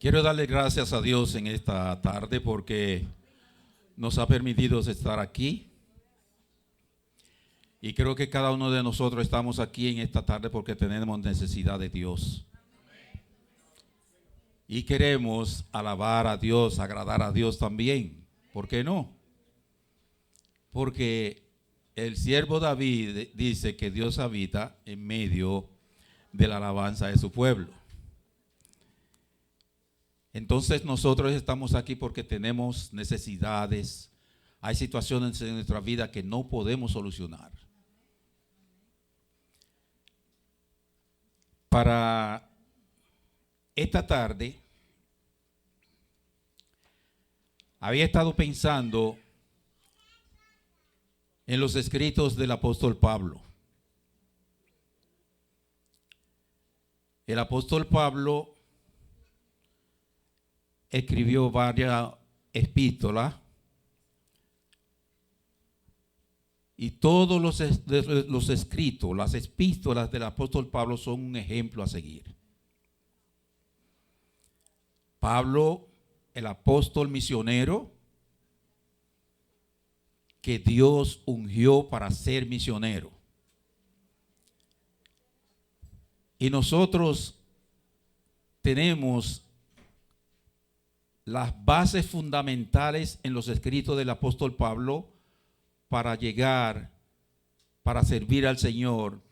Quiero darle gracias a Dios en esta tarde porque nos ha permitido estar aquí. Y creo que cada uno de nosotros estamos aquí en esta tarde porque tenemos necesidad de Dios. Y queremos alabar a Dios, agradar a Dios también. ¿Por qué no? Porque el siervo David dice que Dios habita en medio de la alabanza de su pueblo. Entonces nosotros estamos aquí porque tenemos necesidades. Hay situaciones en nuestra vida que no podemos solucionar. Para esta tarde había estado pensando en los escritos del apóstol Pablo. El apóstol Pablo escribió varias epístolas y todos los escritos, las epístolas del apóstol Pablo son un ejemplo a seguir. Pablo, el apóstol misionero que Dios ungió para ser misionero. Y nosotros tenemos las bases fundamentales en los escritos del apóstol Pablo para llegar, para servir al Señor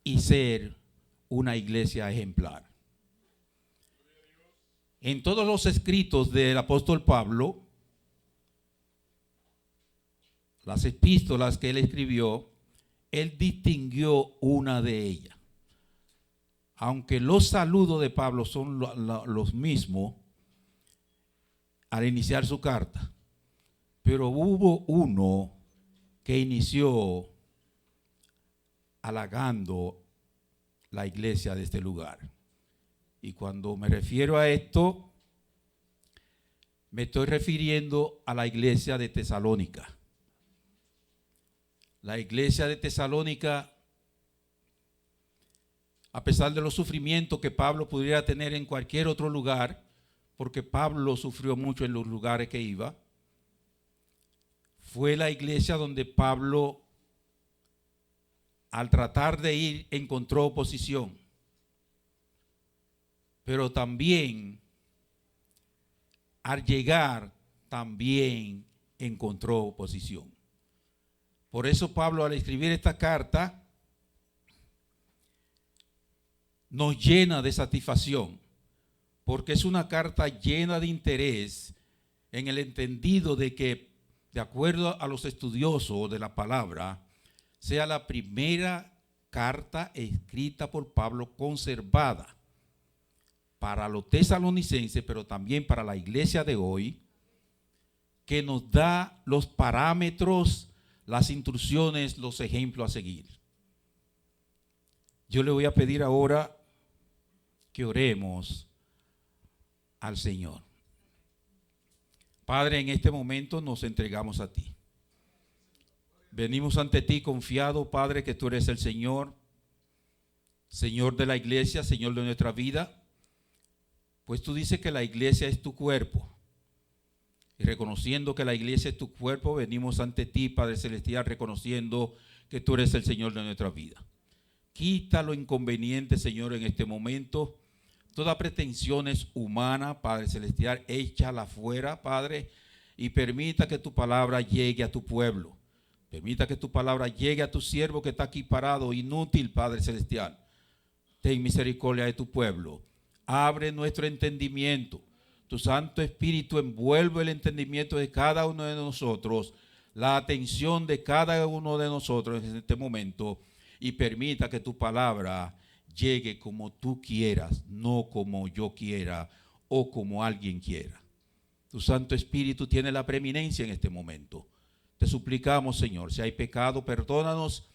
y ser una iglesia ejemplar. En todos los escritos del apóstol Pablo, las epístolas que él escribió, él distinguió una de ellas. Aunque los saludos de Pablo son los mismos al iniciar su carta, pero hubo uno que inició halagando la iglesia de este lugar. Y cuando me refiero a esto, me estoy refiriendo a la iglesia de Tesalónica. La iglesia de Tesalónica, a pesar de los sufrimientos que Pablo pudiera tener en cualquier otro lugar, porque Pablo sufrió mucho en los lugares que iba, fue la iglesia donde Pablo, al tratar de ir, encontró oposición. Pero también, al llegar, también encontró oposición. Por eso Pablo, al escribir esta carta, nos llena de satisfacción, porque es una carta llena de interés en el entendido de que, de acuerdo a los estudiosos de la palabra, sea la primera carta escrita por Pablo conservada para los tesalonicenses, pero también para la iglesia de hoy, que nos da los parámetros, las instrucciones, los ejemplos a seguir. Yo le voy a pedir ahora que oremos al Señor. Padre, en este momento nos entregamos a ti. Venimos ante ti confiado, Padre, que tú eres el Señor, Señor de la iglesia, Señor de nuestra vida. Pues tú dices que la iglesia es tu cuerpo. Y reconociendo que la iglesia es tu cuerpo, venimos ante ti, Padre Celestial, reconociendo que tú eres el Señor de nuestra vida. Quita lo inconveniente, Señor, en este momento. Toda pretensiones humanas, Padre Celestial, échala fuera, Padre, y permita que tu palabra llegue a tu pueblo. Permita que tu palabra llegue a tu siervo que está aquí parado, inútil, Padre Celestial. Ten misericordia de tu pueblo. Abre nuestro entendimiento. Tu Santo Espíritu envuelve el entendimiento de cada uno de nosotros, la atención de cada uno de nosotros en este momento, y permita que tu palabra llegue como tú quieras, no como yo quiera o como alguien quiera. Tu Santo Espíritu tiene la preeminencia en este momento. Te suplicamos, Señor, si hay pecado, perdónanos,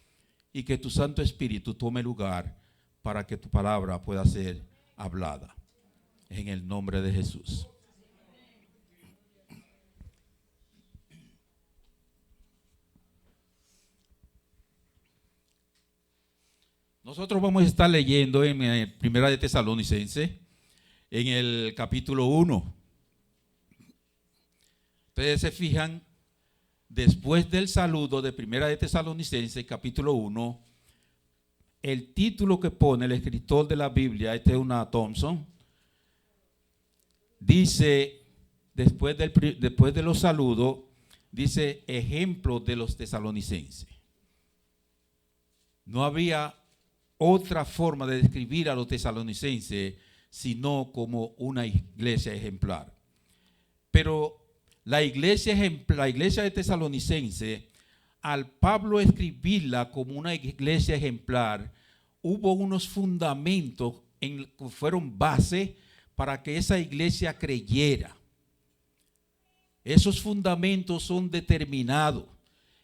y que tu Santo Espíritu tome lugar para que tu palabra pueda ser hablada. En el nombre de Jesús. Nosotros vamos a estar leyendo en Primera de Tesalonicenses en el capítulo 1. Ustedes se fijan, después del saludo de Primera de Tesalonicenses, capítulo 1, el título que pone el escritor de la Biblia, este es una Thompson, dice, después de los saludos, dice ejemplo de los tesalonicenses. No había otra forma de describir a los tesalonicenses sino como una iglesia ejemplar. Pero la iglesia de Tesalonicense, al Pablo escribirla como una iglesia ejemplar, hubo unos fundamentos que fueron base para que esa iglesia creyera. Esos fundamentos son determinados.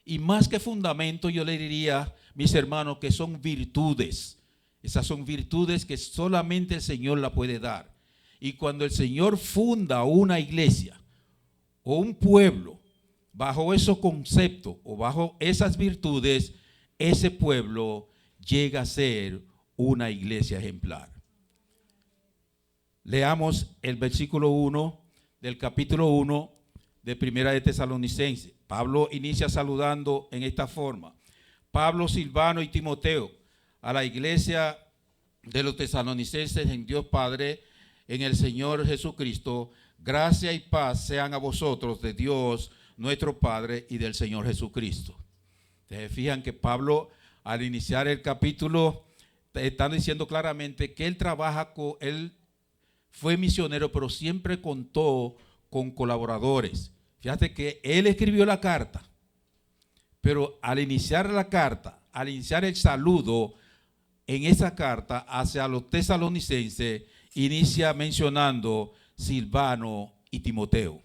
Y más que fundamentos, yo le diría, mis hermanos, que son virtudes. Esas son virtudes que solamente el Señor la puede dar. Y cuando el Señor funda una iglesia o un pueblo bajo esos conceptos o bajo esas virtudes, ese pueblo llega a ser una iglesia ejemplar. Leamos el versículo 1 del capítulo 1 de Primera de Tesalonicenses. Pablo inicia saludando en esta forma: Pablo, Silvano y Timoteo, a la iglesia de los tesalonicenses en Dios Padre, en el Señor Jesucristo, gracia y paz sean a vosotros de Dios nuestro Padre y del Señor Jesucristo. Ustedes fijan que Pablo, al iniciar el capítulo, está diciendo claramente que él él fue misionero, pero siempre contó con colaboradores. Fíjate que él escribió la carta, pero al iniciar la carta, al iniciar el saludo en esa carta hacia los tesalonicenses, inicia mencionando Silvano y Timoteo.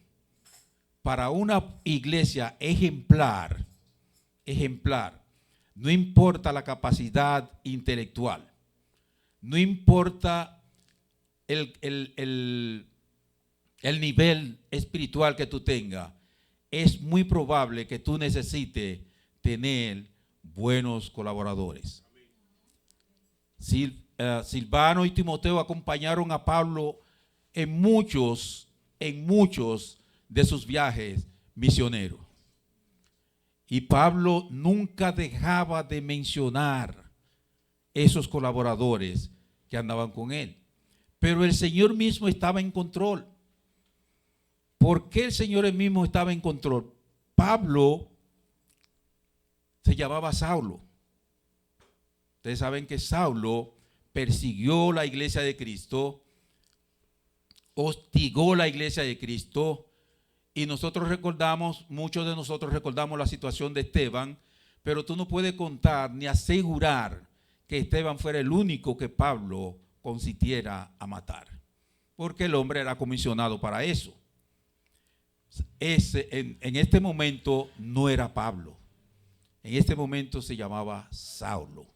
Para una iglesia ejemplar, no importa la capacidad intelectual, no importa el nivel espiritual que tú tengas, es muy probable que tú necesites tener buenos colaboradores. Silvano y Timoteo acompañaron a Pablo en muchos de sus viajes misioneros. Y Pablo nunca dejaba de mencionar esos colaboradores que andaban con él. Pero el Señor mismo estaba en control. ¿Por qué el Señor mismo estaba en control? Pablo se llamaba Saulo. Ustedes saben que Saulo persiguió la iglesia de Cristo, hostigó la iglesia de Cristo, y muchos de nosotros recordamos la situación de Esteban, pero tú no puedes contar ni asegurar que Esteban fuera el único que Pablo consintiera a matar, porque el hombre era comisionado para eso. En este momento no era Pablo, en este momento se llamaba Saulo.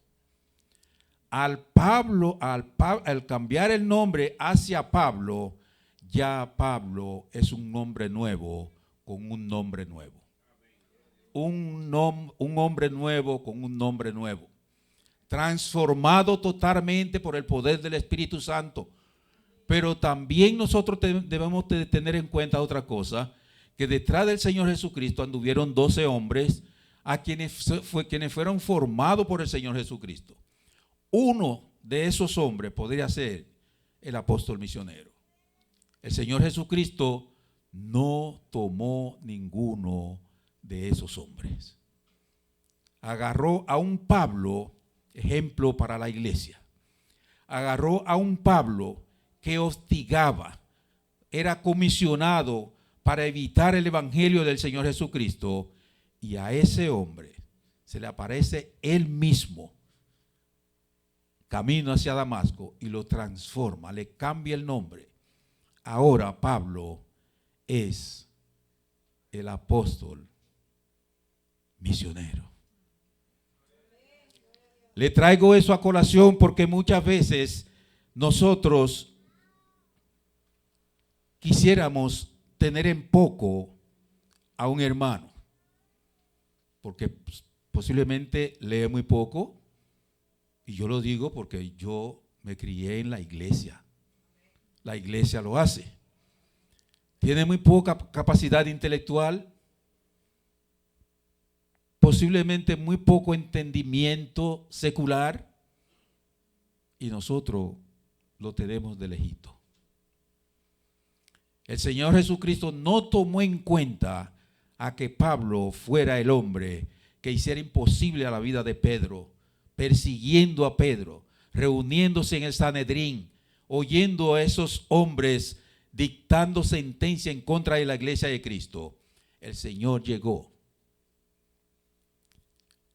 Al cambiar el nombre hacia Pablo, ya Pablo es un nombre nuevo con un nombre nuevo. Un hombre nuevo con un nombre nuevo. Transformado totalmente por el poder del Espíritu Santo. Pero también nosotros debemos de tener en cuenta otra cosa, que detrás del Señor Jesucristo anduvieron 12 hombres a quienes fueron formados por el Señor Jesucristo. Uno de esos hombres podría ser el apóstol misionero. El Señor Jesucristo no tomó ninguno de esos hombres. Agarró a un Pablo, ejemplo para la iglesia. Agarró a un Pablo que hostigaba, era comisionado para evitar el evangelio del Señor Jesucristo, y a ese hombre se le aparece él mismo camino hacia Damasco y lo transforma, le cambia el nombre. Ahora Pablo es el apóstol misionero. Le traigo eso a colación porque muchas veces nosotros quisiéramos tener en poco a un hermano, porque posiblemente lee muy poco, y yo lo digo porque yo me crié en la iglesia. La iglesia lo hace. Tiene muy poca capacidad intelectual, posiblemente muy poco entendimiento secular, y nosotros lo tenemos de lejito. El Señor Jesucristo no tomó en cuenta a que Pablo fuera el hombre que hiciera imposible a la vida de Pedro, persiguiendo a Pedro, reuniéndose en el Sanedrín, oyendo a esos hombres dictando sentencia en contra de la iglesia de Cristo. El Señor llegó,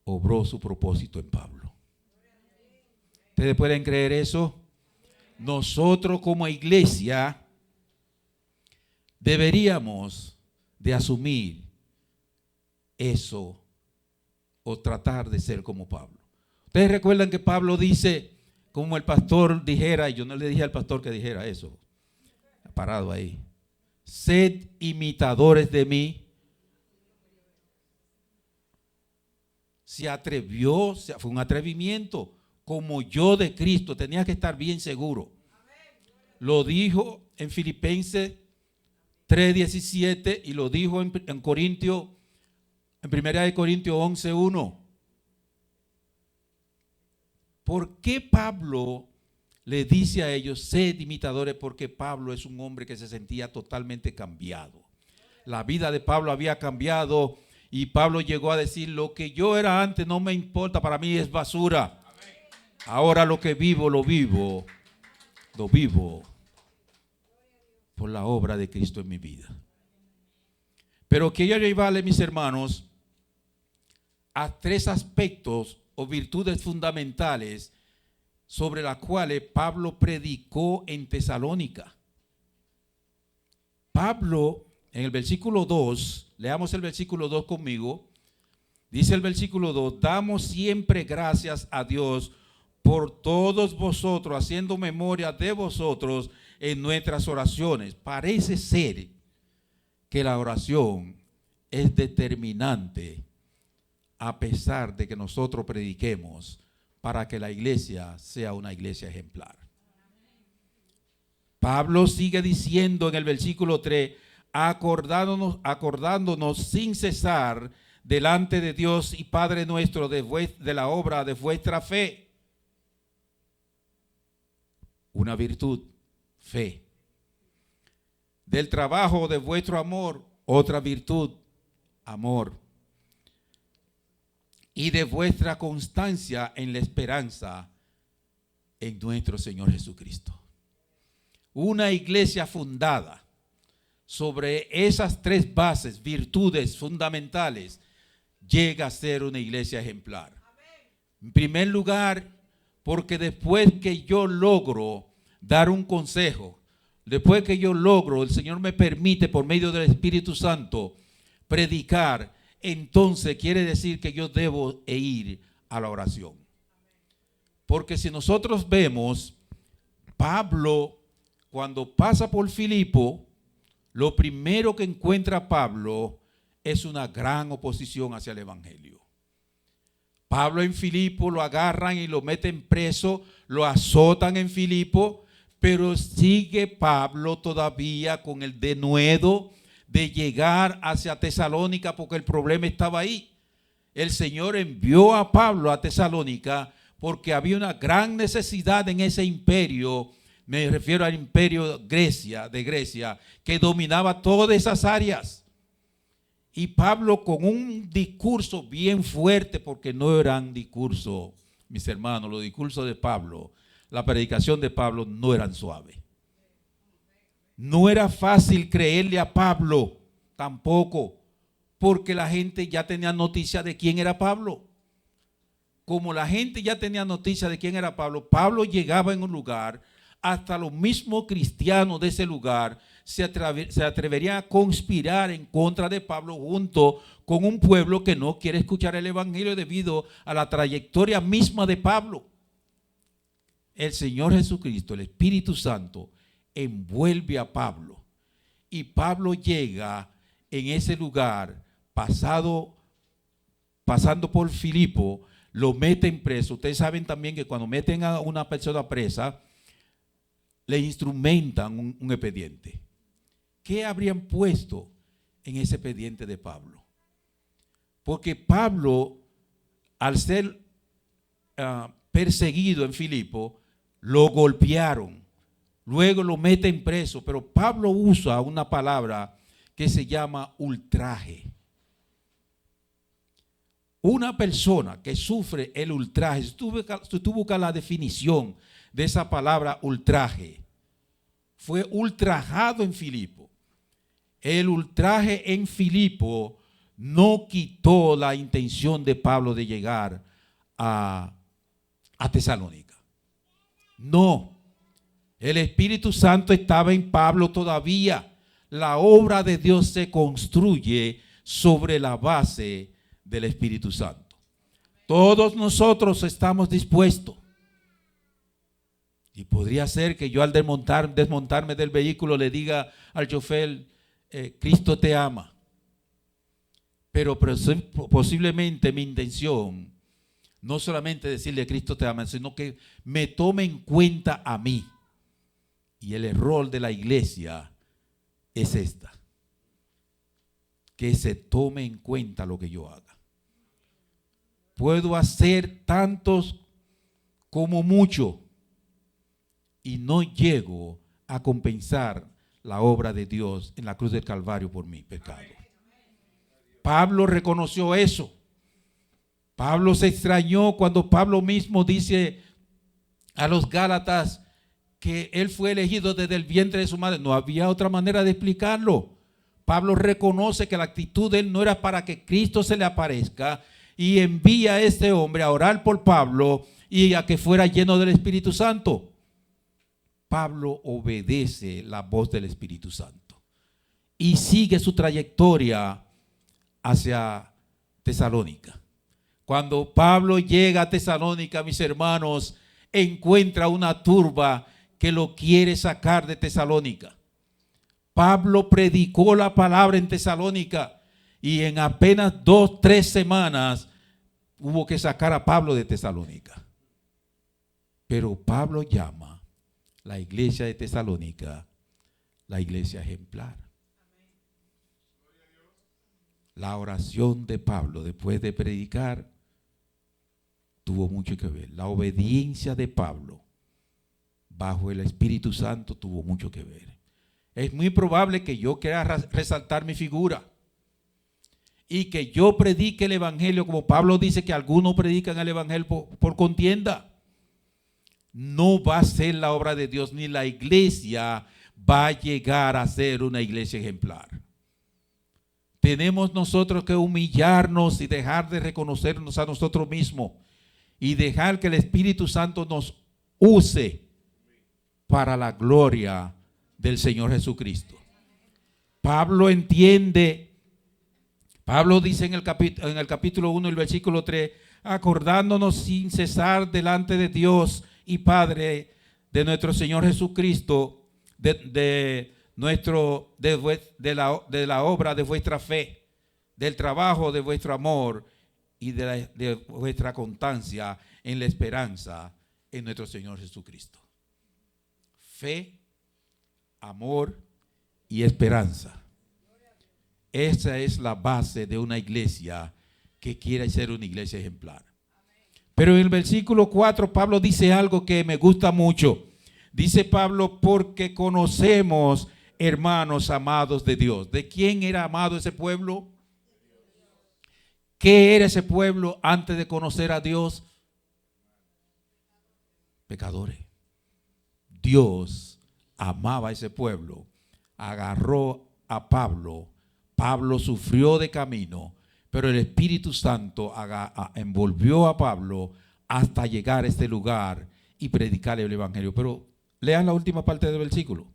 obró su propósito en Pablo. ¿Ustedes pueden creer eso? Nosotros como iglesia deberíamos de asumir eso o tratar de ser como Pablo. Ustedes recuerdan que Pablo dice, como el pastor dijera, y yo no le dije al pastor que dijera eso, parado ahí, sed imitadores de mí. Se atrevió, fue un atrevimiento, como yo de Cristo, tenía que estar bien seguro. Lo dijo en Filipenses 3:17 y lo dijo en Corintios, en 1 Corintios 11:1. ¿Por qué Pablo le dice a ellos, sed imitadores? Porque Pablo es un hombre que se sentía totalmente cambiado. La vida de Pablo había cambiado y Pablo llegó a decir, lo que yo era antes no me importa, para mí es basura. Ahora lo que vivo, lo vivo por la obra de Cristo en mi vida. Pero quiero llevarle, mis hermanos, a 3 aspectos o virtudes fundamentales sobre las cuales Pablo predicó en Tesalónica. Pablo, en el versículo 2, leamos el versículo 2 conmigo, dice el versículo 2, damos siempre gracias a Dios por todos vosotros, haciendo memoria de vosotros en nuestras oraciones. Parece ser que la oración es determinante a pesar de que nosotros prediquemos para que la iglesia sea una iglesia ejemplar. Pablo sigue diciendo en el versículo 3, acordándonos sin cesar delante de Dios y Padre nuestro de la obra de vuestra fe. Una virtud, fe. Del trabajo de vuestro amor, otra virtud, amor. Y de vuestra constancia en la esperanza en nuestro Señor Jesucristo. Una iglesia fundada sobre esas 3 bases, virtudes fundamentales, llega a ser una iglesia ejemplar. En primer lugar, porque después que yo logro dar un consejo, después que yo logro, el Señor me permite por medio del Espíritu Santo predicar, entonces quiere decir que yo debo ir a la oración. Porque si nosotros vemos, Pablo, cuando pasa por Filipo, lo primero que encuentra Pablo es una gran oposición hacia el evangelio. Pablo en Filipo lo agarran y lo meten preso, lo azotan en Filipo, pero sigue Pablo todavía con el denuedo de llegar hacia Tesalónica porque el problema estaba ahí. El Señor envió a Pablo a Tesalónica porque había una gran necesidad en ese imperio, me refiero al imperio de Grecia, que dominaba todas esas áreas. Y Pablo con un discurso bien fuerte, porque no eran discursos, mis hermanos, los discursos de Pablo, la predicación de Pablo no eran suaves. No era fácil creerle a Pablo tampoco, porque la gente ya tenía noticia de quién era Pablo. Como la gente ya tenía noticia de quién era Pablo, Pablo llegaba en un lugar, hasta los mismos cristianos de ese lugar se atreverían a conspirar en contra de Pablo junto con un pueblo que no quiere escuchar el evangelio debido a la trayectoria misma de Pablo. El Señor Jesucristo, el Espíritu Santo, envuelve a Pablo y Pablo llega en ese lugar pasando por Filipo, lo meten preso. Ustedes saben también que cuando meten a una persona presa, le instrumentan un expediente. ¿Qué habrían puesto en ese expediente de Pablo? Porque Pablo, al ser perseguido en Filipo, lo golpearon, luego lo meten preso, pero Pablo usa una palabra que se llama ultraje. Una persona que sufre el ultraje, si tú buscas la definición de esa palabra ultraje, fue ultrajado en Filipo. El ultraje en Filipo no quitó la intención de Pablo de llegar a Tesalónica. No, el Espíritu Santo estaba en Pablo todavía. La obra de Dios se construye sobre la base del Espíritu Santo. Todos nosotros estamos dispuestos. Y podría ser que yo al desmontarme del vehículo le diga al chofer, Cristo te ama. Pero posiblemente mi intención no solamente decirle Cristo te ama, sino que me tome en cuenta a mí. Y el error de la iglesia es esta: que se tome en cuenta lo que yo haga. Puedo hacer tantos como mucho y no llego a compensar la obra de Dios en la cruz del Calvario por mi pecado. Pablo reconoció eso. Pablo se extrañó cuando Pablo mismo dice a los Gálatas que él fue elegido desde el vientre de su madre. No había otra manera de explicarlo. Pablo reconoce que la actitud de él no era para que Cristo se le aparezca, y envía a este hombre a orar por Pablo y a que fuera lleno del Espíritu Santo. Pablo obedece la voz del Espíritu Santo y sigue su trayectoria hacia Tesalónica. Cuando Pablo llega a Tesalónica, mis hermanos, encuentra una turba que lo quiere sacar de Tesalónica. Pablo predicó la palabra en Tesalónica y en apenas 2-3 semanas hubo que sacar a Pablo de Tesalónica. Pero Pablo llama la iglesia de Tesalónica la iglesia ejemplar. La oración de Pablo después de predicar tuvo mucho que ver. La obediencia de Pablo bajo el Espíritu Santo tuvo mucho que ver. Es muy probable que yo quiera resaltar mi figura y que yo predique el evangelio como Pablo dice que algunos predican el evangelio por contienda. No va a ser la obra de Dios, ni la iglesia va a llegar a ser una iglesia ejemplar. Tenemos nosotros que humillarnos y dejar de reconocernos a nosotros mismos y dejar que el Espíritu Santo nos use para la gloria del Señor Jesucristo. Pablo entiende, Pablo dice en el capítulo 1, el versículo 3, acordándonos sin cesar delante de Dios y Padre de nuestro Señor Jesucristo, de la obra de vuestra fe, del trabajo de vuestro amor y de vuestra constancia en la esperanza en nuestro Señor Jesucristo. Fe, amor y esperanza. Esa es la base de una iglesia que quiere ser una iglesia ejemplar. Pero en el versículo 4 Pablo dice algo que me gusta mucho. Dice Pablo, porque conocemos, hermanos amados de Dios. ¿De quién era amado ese pueblo? ¿Qué era ese pueblo antes de conocer a Dios? Pecadores. Dios amaba a ese pueblo. Agarró a Pablo. Pablo sufrió de camino, pero el Espíritu Santo envolvió a Pablo hasta llegar a este lugar y predicar el evangelio. Pero lean la última parte del versículo.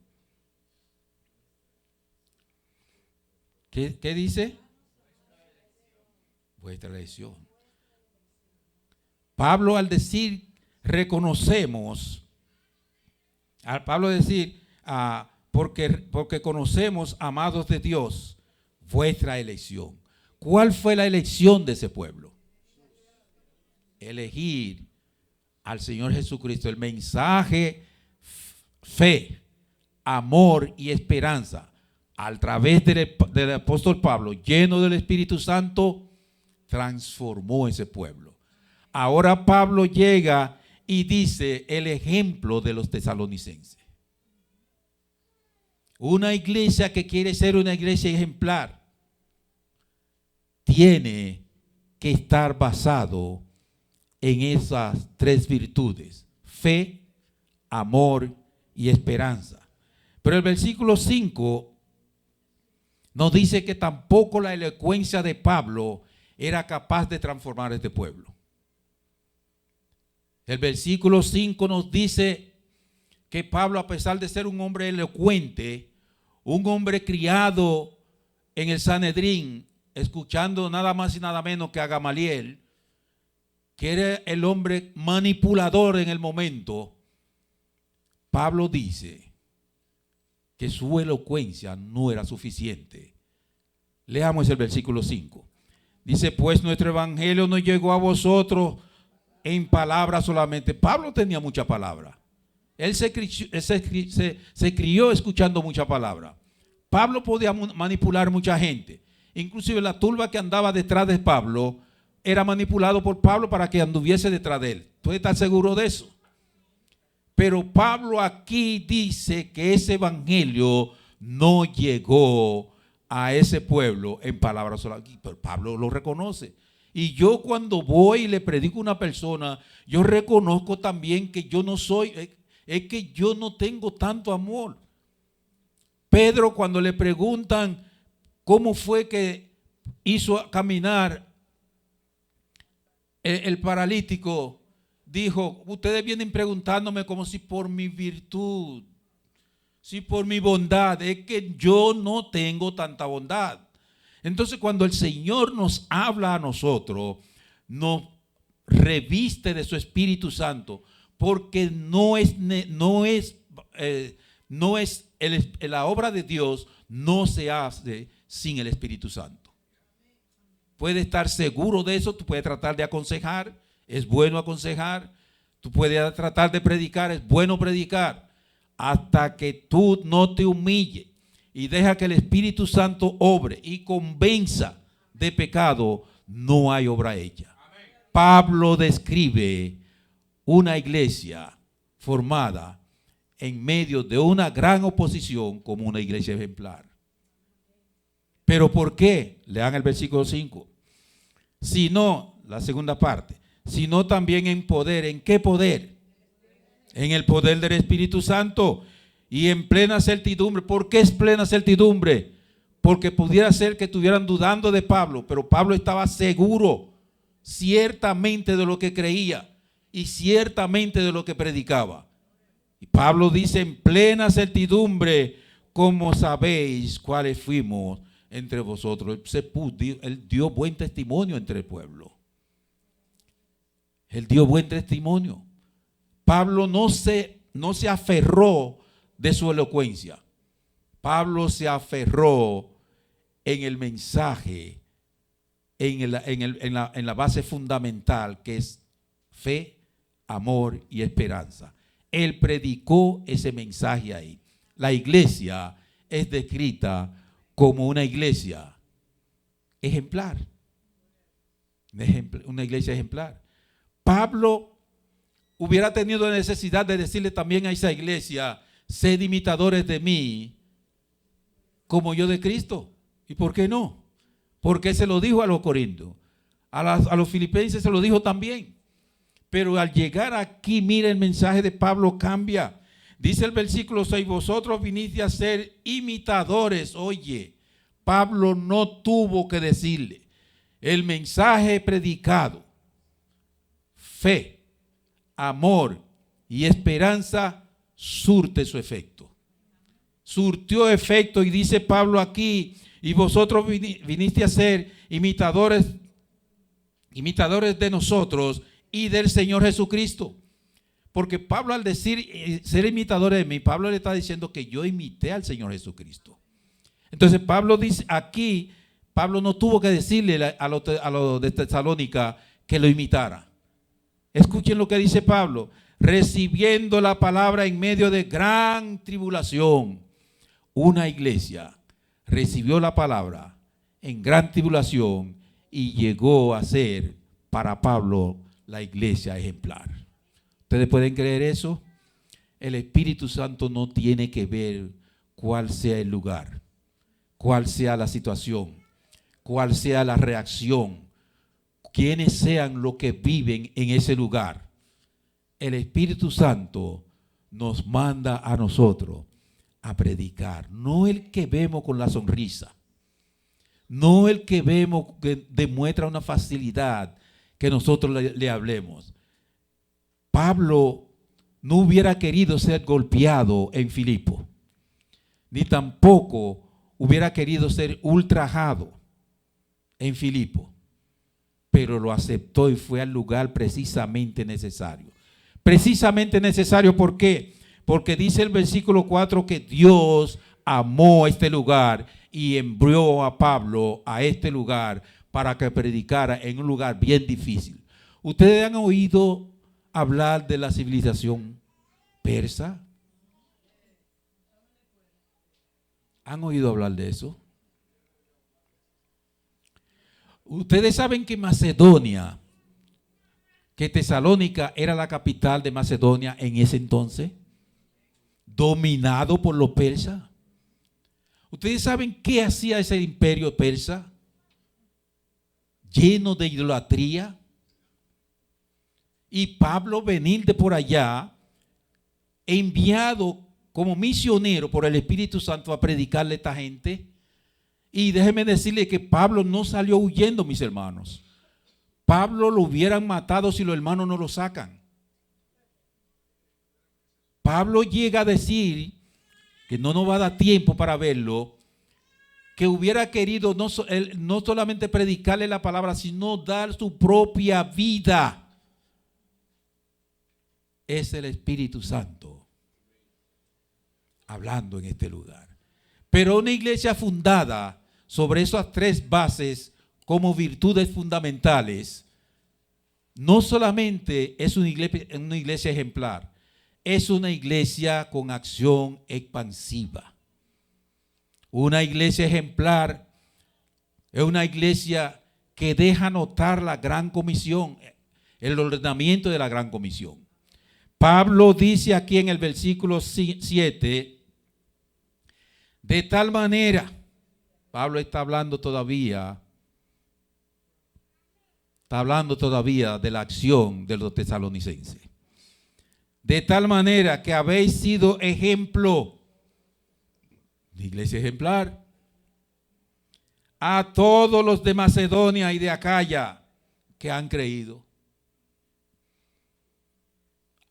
¿Qué dice? Vuestra elección. Pablo al decir reconocemos, al Pablo decir porque conocemos, amados de Dios, vuestra elección. ¿Cuál fue la elección de ese pueblo? Elegir al Señor Jesucristo. El mensaje fe, amor y esperanza, a través del apóstol Pablo, lleno del Espíritu Santo, transformó ese pueblo. Ahora Pablo llega y dice el ejemplo de los tesalonicenses. Una iglesia que quiere ser una iglesia ejemplar tiene que estar basado en esas tres virtudes: fe, amor y esperanza. Pero el versículo 5 nos dice que tampoco la elocuencia de Pablo era capaz de transformar a este pueblo. El versículo 5 nos dice que Pablo, a pesar de ser un hombre elocuente, un hombre criado en el Sanedrín, escuchando nada más y nada menos que a Gamaliel, que era el hombre manipulador en el momento, Pablo dice que su elocuencia no era suficiente. Leamos el versículo 5. Dice: pues nuestro evangelio no llegó a vosotros en palabras solamente. Pablo tenía mucha palabra. Él se crió escuchando mucha palabra. Pablo podía manipular mucha gente. Inclusive la turba que andaba detrás de Pablo era manipulado por Pablo para que anduviese detrás de él. ¿Tú estás seguro de eso? Pero Pablo aquí dice que ese evangelio no llegó a ese pueblo en palabras solamente. Pero Pablo lo reconoce. Y yo, cuando voy y le predico a una persona, yo reconozco también que yo no soy, es que yo no tengo tanto amor. Pedro, cuando le preguntan cómo fue que hizo caminar el paralítico, dijo: ustedes vienen preguntándome como si por mi virtud, si por mi bondad. Es que yo no tengo tanta bondad. Entonces, cuando el Señor nos habla a nosotros, nos reviste de su Espíritu Santo, porque la obra de Dios no se hace sin el Espíritu Santo. Puedes estar seguro de eso. Tú puedes tratar de aconsejar, es bueno aconsejar. Tú puedes tratar de predicar, es bueno predicar. Hasta que tú no te humilles y deja que el Espíritu Santo obre y convenza de pecado, no hay obra hecha. Amén. Pablo describe una iglesia formada en medio de una gran oposición como una iglesia ejemplar. ¿Pero por qué? Lean el versículo 5. Sino, la segunda parte, sino también en poder. ¿En qué poder? En el poder del Espíritu Santo y en plena certidumbre. ¿Por qué es plena certidumbre? Porque pudiera ser que estuvieran dudando de Pablo, pero Pablo estaba seguro ciertamente de lo que creía y ciertamente de lo que predicaba. Y Pablo dice: en plena certidumbre, como sabéis cuáles fuimos entre vosotros. Él dio buen testimonio entre el pueblo. Él dio buen testimonio. Pablo no se aferró de su elocuencia. Pablo se aferró en el mensaje, en la base fundamental, que es fe, amor y esperanza. Él predicó ese mensaje ahí. La iglesia es descrita como una iglesia ejemplar. Una iglesia ejemplar. Pablo hubiera tenido necesidad de decirle también a esa iglesia: sed imitadores de mí como yo de Cristo. ¿Y por qué no? Porque se lo dijo a los corintios, a los filipenses se lo dijo también. Pero al llegar aquí, mira, el mensaje de Pablo cambia. Dice el versículo 6: vosotros viniste a ser imitadores. Oye, Pablo no tuvo que decirle. El mensaje predicado, fe, amor y esperanza, surte su efecto. Surtió efecto, y dice Pablo aquí: y vosotros viniste a ser imitadores de nosotros y del Señor Jesucristo. Porque Pablo, al decir ser imitadores de mí, Pablo le está diciendo que yo imité al Señor Jesucristo. Entonces Pablo dice aquí, Pablo no tuvo que decirle a los de Tesalónica que lo imitara. Escuchen lo que dice Pablo: recibiendo la palabra en medio de gran tribulación. Una iglesia recibió la palabra en gran tribulación y llegó a ser para Pablo la iglesia ejemplar. ¿Ustedes pueden creer eso? El Espíritu Santo no tiene que ver cuál sea el lugar, cuál sea la situación, cuál sea la reacción, quiénes sean los que viven en ese lugar. El Espíritu Santo nos manda a nosotros a predicar, no el que vemos con la sonrisa, no el que vemos que demuestra una facilidad que nosotros le hablemos. Pablo no hubiera querido ser golpeado en Filipo, ni tampoco hubiera querido ser ultrajado en Filipo, pero lo aceptó y fue al lugar precisamente necesario. Precisamente necesario, ¿por qué? Porque dice el versículo 4 que Dios amó este lugar y envió a Pablo a este lugar para que predicara en un lugar bien difícil. ¿Ustedes han oído hablar de la civilización persa? ¿Han oído hablar de eso? Ustedes saben que Macedonia, que Tesalónica era la capital de Macedonia en ese entonces, dominado por los persas. ¿Ustedes saben qué hacía ese imperio persa? Lleno de idolatría. Y Pablo venir de por allá, enviado como misionero por el Espíritu Santo a predicarle a esta gente. Y déjenme decirle que Pablo no salió huyendo, mis hermanos. Pablo lo hubieran matado si los hermanos no lo sacan. Pablo llega a decir, que no nos va a dar tiempo para verlo, que hubiera querido no solamente predicarle la palabra, sino dar su propia vida. Es el Espíritu Santo hablando en este lugar. Pero una iglesia fundada sobre esas tres bases como virtudes fundamentales, no solamente es una iglesia ejemplar, es una iglesia con acción expansiva. Una iglesia ejemplar es una iglesia que deja notar la gran comisión, el ordenamiento de la gran comisión. Pablo dice aquí en el versículo 7, de tal manera, Pablo está hablando todavía de la acción de los tesalonicenses. De tal manera que habéis sido ejemplo, de iglesia ejemplar, a todos los de Macedonia y de Acaya que han creído.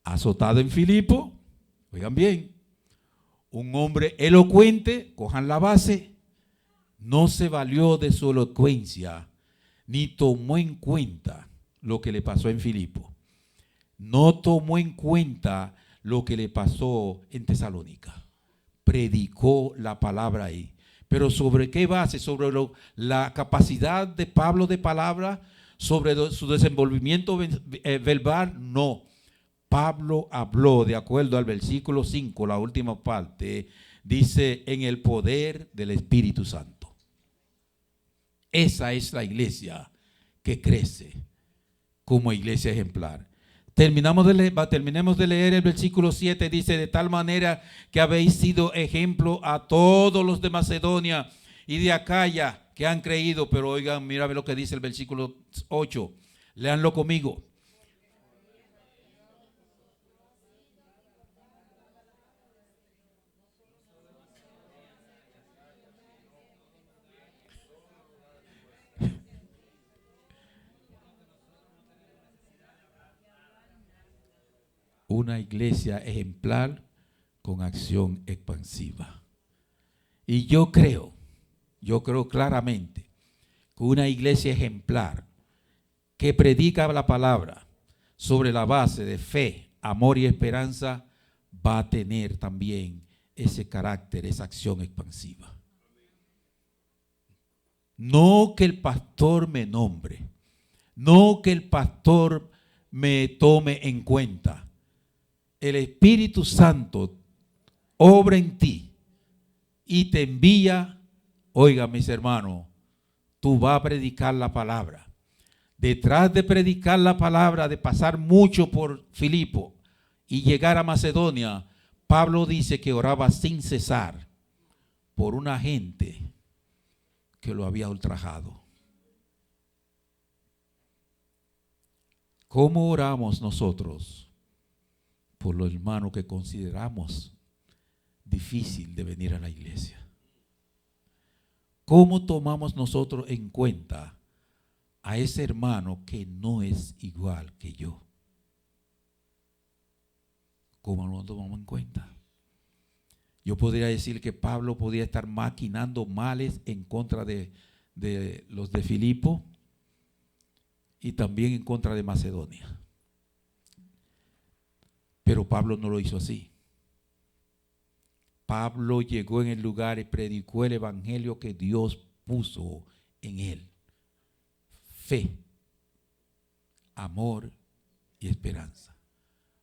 Azotado en Filipo, oigan bien, un hombre elocuente, cojan la base, no se valió de su elocuencia, ni tomó en cuenta lo que le pasó en Filipo. No tomó en cuenta lo que le pasó en Tesalónica. Predicó la palabra ahí. Pero ¿sobre qué base? ¿Sobre la capacidad de Pablo de palabra? ¿Sobre su desenvolvimiento verbal? No. Pablo habló, de acuerdo al versículo 5, la última parte, dice, en el poder del Espíritu Santo. Esa es la iglesia que crece como iglesia ejemplar. Terminemos de leer el versículo 7, dice, de tal manera que habéis sido ejemplo a todos los de Macedonia y de Acaya que han creído. Pero oigan, mira lo que dice el versículo 8, léanlo conmigo. Una iglesia ejemplar con acción expansiva. Y yo creo claramente que una iglesia ejemplar que predica la palabra sobre la base de fe, amor y esperanza va a tener también ese carácter, esa acción expansiva. No que el pastor me nombre, no que el pastor me tome en cuenta, el Espíritu Santo obra en ti y te envía, oiga mis hermanos, tú vas a predicar la palabra. Detrás de predicar la palabra, de pasar mucho por Filipo y llegar a Macedonia, Pablo dice que oraba sin cesar por una gente que lo había ultrajado. ¿Cómo oramos nosotros por los hermanos que consideramos difícil de venir a la iglesia? ¿Cómo tomamos nosotros en cuenta a ese hermano que no es igual que yo? ¿Cómo lo tomamos en cuenta? Yo podría decir que Pablo podía estar maquinando males en contra de los de Filipo y también en contra de Macedonia. Pero Pablo no lo hizo así. Pablo llegó en el lugar y predicó el evangelio que Dios puso en él. Fe, amor y esperanza.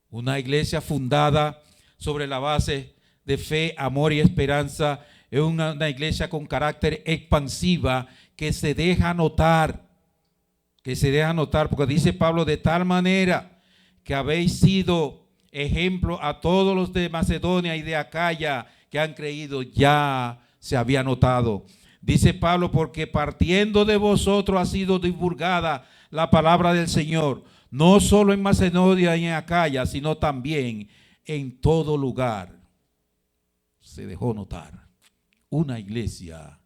Una iglesia fundada sobre la base de fe, amor y esperanza es una iglesia con carácter expansiva que se deja notar, porque dice Pablo, de tal manera que habéis sido ejemplo a todos los de Macedonia y de Acaya que han creído, ya se había notado. Dice Pablo, porque partiendo de vosotros ha sido divulgada la palabra del Señor, no solo en Macedonia y en Acaya, sino también en todo lugar. Se dejó notar una iglesia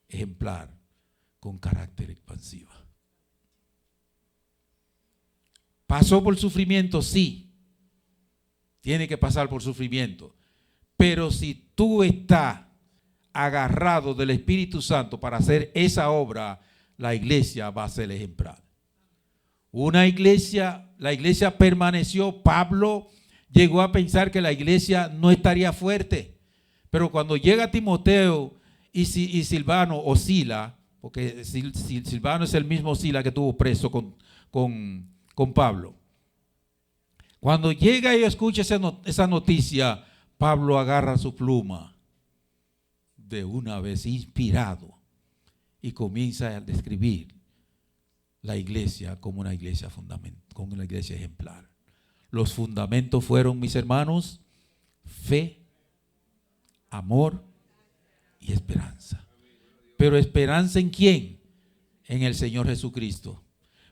ejemplar con carácter expansivo. ¿Pasó por sufrimiento? Sí. Tiene que pasar por sufrimiento. Pero si tú estás agarrado del Espíritu Santo para hacer esa obra, la iglesia va a ser ejemplar. La iglesia permaneció. Pablo llegó a pensar que la iglesia no estaría fuerte. Pero cuando llega Timoteo y Silvano o Sila, porque Silvano es el mismo Sila que estuvo preso con Pablo. Cuando llega y escucha esa noticia, Pablo agarra su pluma de una vez inspirado y comienza a describir la iglesia como una iglesia como una iglesia ejemplar. Los fundamentos fueron, mis hermanos, fe, amor y esperanza. Pero esperanza ¿en quién? En el Señor Jesucristo.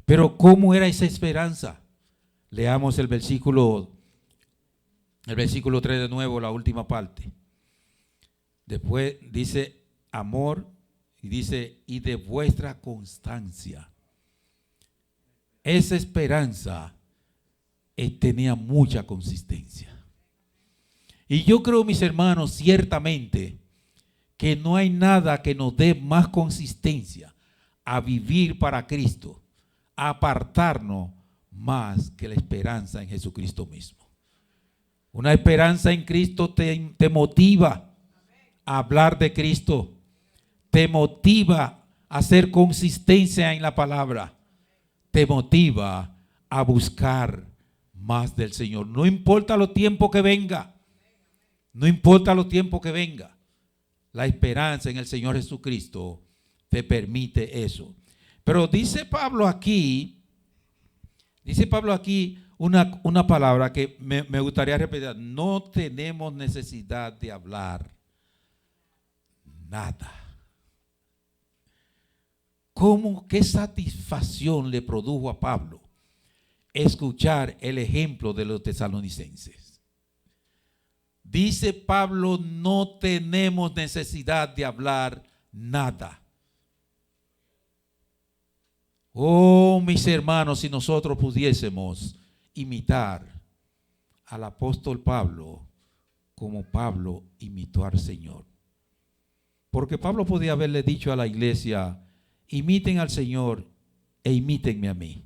Pero ¿cómo era esa esperanza? Leamos el versículo 3 de nuevo, la última parte. Después dice amor y dice y de vuestra constancia. Esa esperanza tenía mucha consistencia. Y yo creo, mis hermanos, ciertamente que no hay nada que nos dé más consistencia a vivir para Cristo, a apartarnos más que la esperanza en Jesucristo mismo. Una esperanza en Cristo te motiva a hablar de Cristo, te motiva a hacer consistencia en la palabra, te motiva a buscar más del Señor. No importa los tiempos que venga, no importa los tiempos que venga, la esperanza en el Señor Jesucristo te permite eso. Pero dice Pablo aquí una palabra que me gustaría repetir. No tenemos necesidad de hablar nada. ¿Qué satisfacción le produjo a Pablo escuchar el ejemplo de los tesalonicenses? Dice Pablo, no tenemos necesidad de hablar nada. Oh, mis hermanos, si nosotros pudiésemos imitar al apóstol Pablo como Pablo imitó al Señor. Porque Pablo podía haberle dicho a la iglesia, imiten al Señor e imítenme a mí.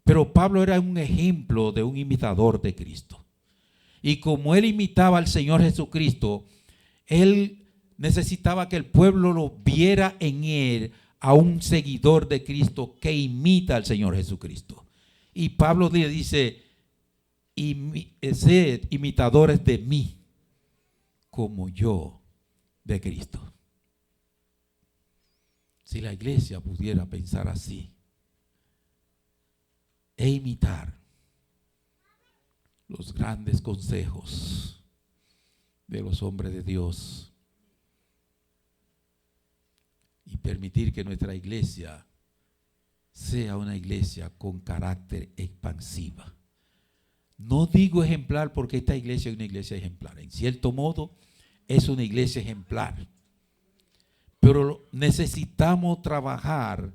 Pero Pablo era un ejemplo de un imitador de Cristo. Y como él imitaba al Señor Jesucristo, él necesitaba que el pueblo lo viera en él a un seguidor de Cristo que imita al Señor Jesucristo. Y Pablo le dice, sed imitadores de mí, como yo de Cristo. Si la iglesia pudiera pensar así e imitar los grandes consejos de los hombres de Dios y permitir que nuestra iglesia sea una iglesia con carácter expansiva. No digo ejemplar porque esta iglesia es una iglesia ejemplar. En cierto modo es una iglesia ejemplar. Pero necesitamos trabajar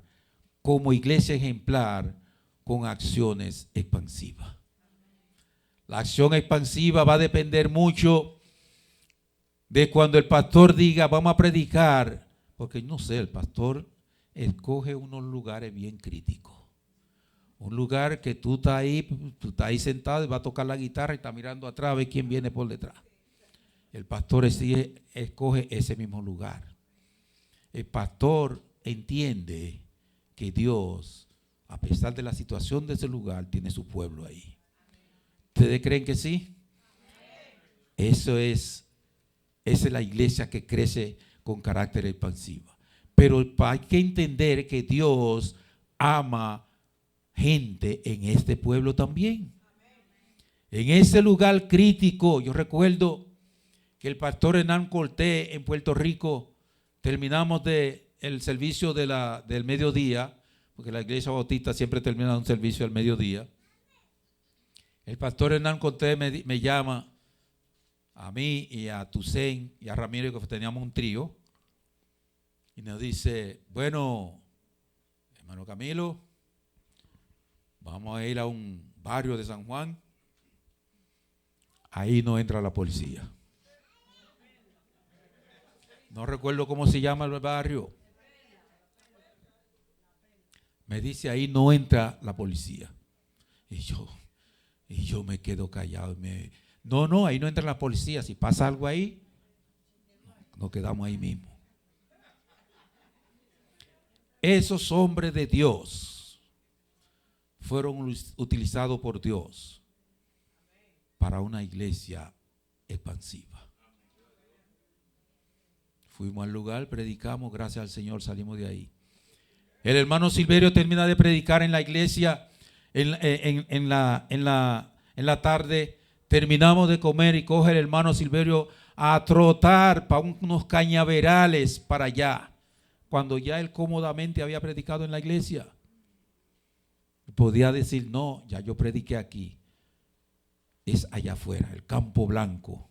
como iglesia ejemplar con acciones expansivas. La acción expansiva va a depender mucho de cuando el pastor diga, vamos a predicar. Porque no sé, el pastor escoge unos lugares bien críticos. Un lugar que tú estás ahí sentado y va a tocar la guitarra y está mirando atrás a ver quién viene por detrás. El pastor escoge ese mismo lugar. El pastor entiende que Dios, a pesar de la situación de ese lugar, tiene su pueblo ahí. ¿Ustedes creen que sí? Esa es la iglesia que crece con carácter expansivo. Pero hay que entender que Dios ama gente en este pueblo también. En ese lugar crítico, yo recuerdo que el pastor Hernán Cortés en Puerto Rico, terminamos el servicio del mediodía, porque la iglesia bautista siempre termina un servicio al mediodía. El pastor Hernán Cortés me llama a mí y a Tucén y a Ramiro, que teníamos un trío, y nos dice, bueno, hermano Camilo, vamos a ir a un barrio de San Juan, ahí no entra la policía. No recuerdo cómo se llama el barrio. Me dice, ahí no entra la policía. Y yo me quedo callado. No, ahí no entra la policía. Si pasa algo ahí, nos quedamos ahí mismo. Esos hombres de Dios fueron utilizados por Dios para una iglesia expansiva. Fuimos al lugar, predicamos, gracias al Señor salimos de ahí. El hermano Silverio termina de predicar en la iglesia en la tarde. Terminamos de comer y coge el hermano Silverio a trotar para unos cañaverales para allá, cuando ya él cómodamente había predicado en la iglesia. Podía decir, no, ya yo prediqué aquí. Es allá afuera, el campo blanco,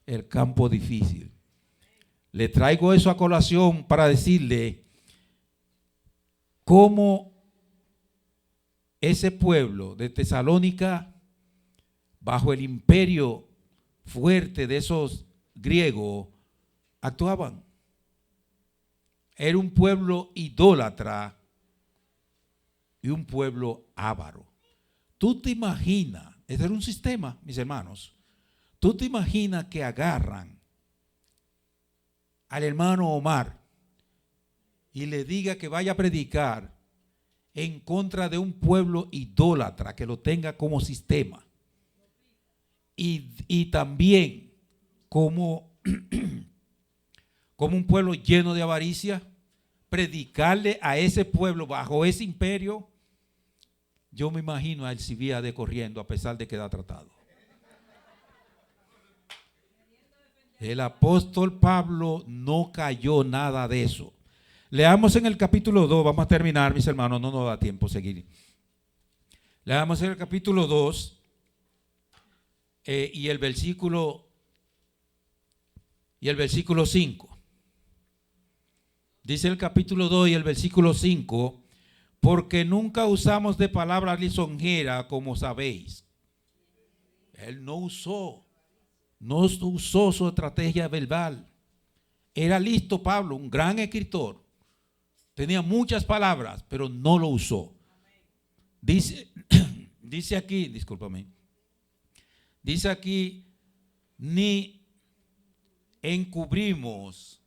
el campo difícil. Le traigo eso a colación para decirle cómo ese pueblo de Tesalónica, bajo el imperio fuerte de esos griegos, actuaban. Era un pueblo idólatra y un pueblo avaro. Tú te imaginas, ese era un sistema, mis hermanos. Tú te imaginas que agarran al hermano Omar y le diga que vaya a predicar en contra de un pueblo idólatra que lo tenga como sistema y también como un pueblo lleno de avaricia, predicarle a ese pueblo bajo ese imperio. Yo me imagino a Alcibiades corriendo a pesar de quedar tratado. El apóstol Pablo no cayó nada de eso. Leamos en el capítulo 2, vamos a terminar, mis hermanos, no nos da tiempo seguir. Leamos en el capítulo 2 y el versículo 5. Dice el capítulo 2 y el versículo 5, porque nunca usamos de palabras lisonjeras, como sabéis. Él no usó su estrategia verbal. Era listo Pablo, un gran escritor. Tenía muchas palabras, pero no lo usó. Dice aquí, discúlpame. Dice aquí, ni encubrimos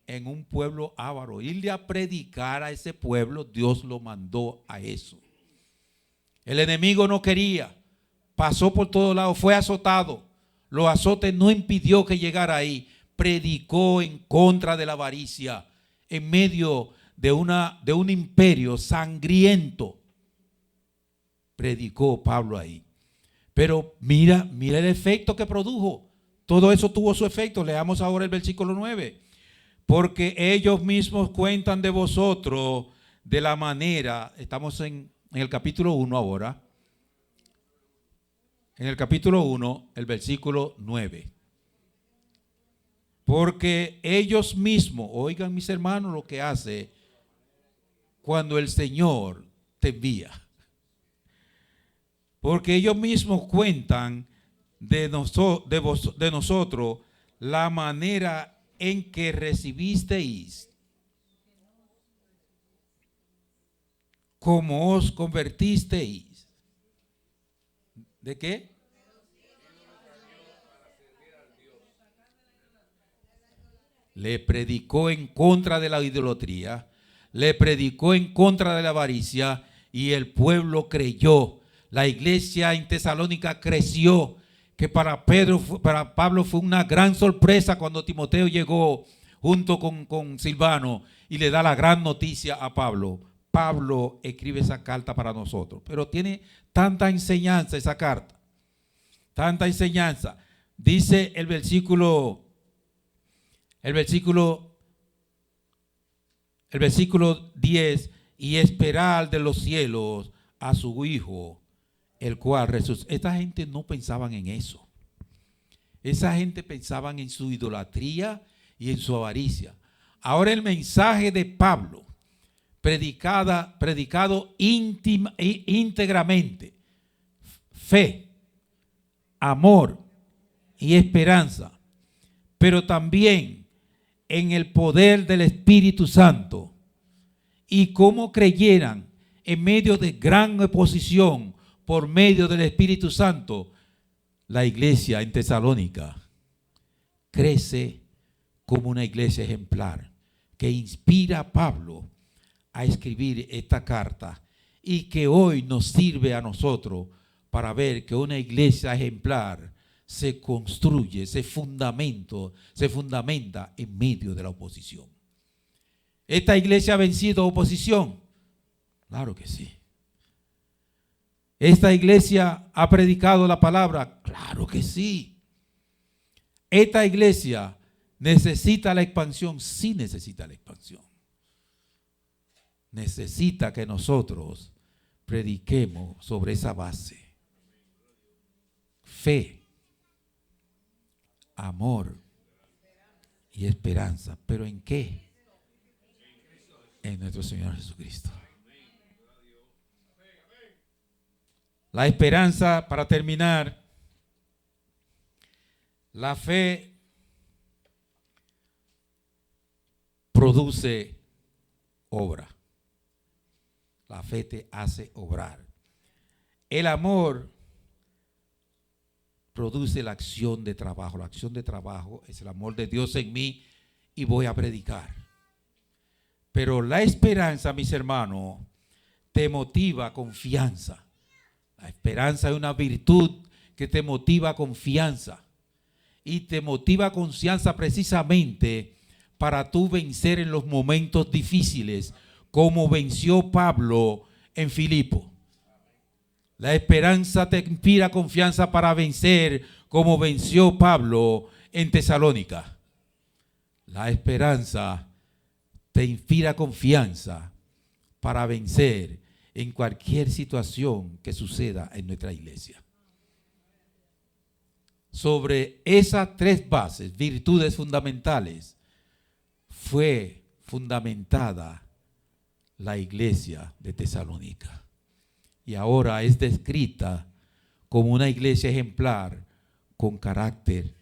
en un pueblo avaro. Irle a predicar a ese pueblo, Dios lo mandó a eso. El enemigo no quería. pasó por todos lados, fue azotado. Los azotes no impidió que llegara ahí. Predicó en contra de la avaricia en medio de un imperio sangriento. Predicó Pablo ahí. Pero mira el efecto que produjo. Todo eso tuvo su efecto. Leamos ahora el versículo 9. Porque ellos mismos cuentan de vosotros de la manera, estamos en el capítulo 1 ahora, en el capítulo 1, el versículo 9. Porque ellos mismos, oigan mis hermanos lo que hace cuando el Señor te envía. Porque ellos mismos cuentan de nosotros la manera en que recibisteis, como os convertisteis. ¿De qué? Le predicó en contra de la idolatría, le predicó en contra de la avaricia y el pueblo creyó. La iglesia en Tesalónica creció, que para Pablo fue una gran sorpresa cuando Timoteo llegó junto con Silvano y le da la gran noticia a Pablo. Pablo escribe esa carta para nosotros, pero tiene tanta enseñanza esa carta, tanta enseñanza. Dice el versículo 10, y esperar de los cielos a su Hijo, el cual resucitó. Esta gente no pensaban en eso. Esa gente pensaban en su idolatría y en su avaricia. Ahora el mensaje de Pablo, predicado íntegramente, fe, amor y esperanza, pero también en el poder del Espíritu Santo, y cómo creyeran en medio de gran oposición por medio del Espíritu Santo, la iglesia en Tesalónica crece como una iglesia ejemplar que inspira a Pablo a escribir esta carta y que hoy nos sirve a nosotros para ver que una iglesia ejemplar se construye, se fundamenta en medio de la oposición. ¿Esta iglesia ha vencido oposición? Claro que sí. ¿Esta iglesia ha predicado la palabra? Claro que sí. ¿Esta iglesia necesita la expansión? Sí necesita la expansión. Necesita que nosotros prediquemos sobre esa base. Fe, amor y esperanza. ¿Pero en qué? En nuestro Señor Jesucristo. La esperanza, para terminar, la fe produce obra. La fe te hace obrar. El amor produce la acción de trabajo. La acción de trabajo es el amor de Dios en mí y voy a predicar. Pero la esperanza, mis hermanos, te motiva a confianza. La esperanza es una virtud que te motiva a confianza. Y te motiva a confianza precisamente para tú vencer en los momentos difíciles, como venció Pablo en Filipo. La esperanza te inspira confianza para vencer, como venció Pablo en Tesalónica. La esperanza te inspira confianza para vencer en cualquier situación que suceda en nuestra iglesia. Sobre esas tres bases, virtudes fundamentales, fue fundamentada la iglesia de Tesalónica. Y ahora es descrita como una iglesia ejemplar con carácter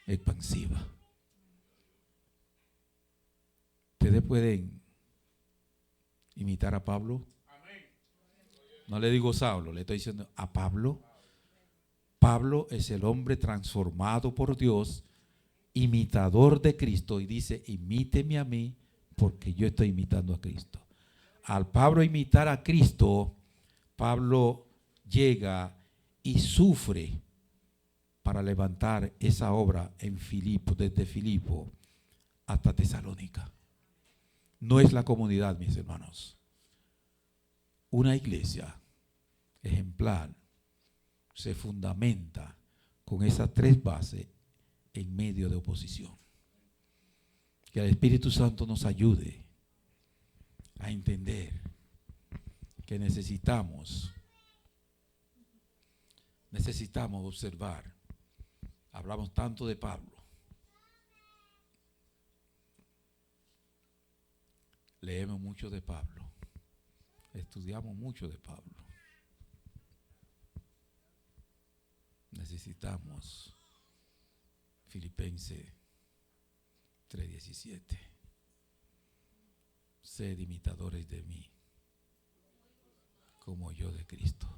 expansivo. Ustedes pueden imitar a Pablo. No le digo Saulo, le estoy diciendo a Pablo. Pablo es el hombre transformado por Dios, imitador de Cristo, y dice: imíteme a mí porque yo estoy imitando a Cristo. Al Pablo imitar a Cristo, Pablo llega y sufre para levantar esa obra en Filipo, desde Filipo hasta Tesalónica. No es la comunidad, mis hermanos. Una iglesia ejemplar se fundamenta con esas tres bases en medio de oposición. Que el Espíritu Santo nos ayude a entender que necesitamos observar. Hablamos tanto de Pablo. Leemos mucho de Pablo. Estudiamos mucho de Pablo. Necesitamos Filipenses 3:17. Sed imitadores de mí, como yo de Cristo.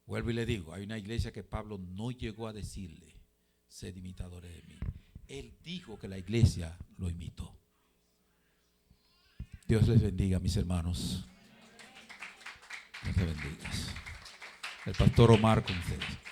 Vuelvo y le digo, hay una iglesia que Pablo no llegó a decirle, sed imitadores de mí. Él dijo que la iglesia lo imitó. Dios les bendiga, mis hermanos. Dios les bendiga. El pastor Omar con ustedes.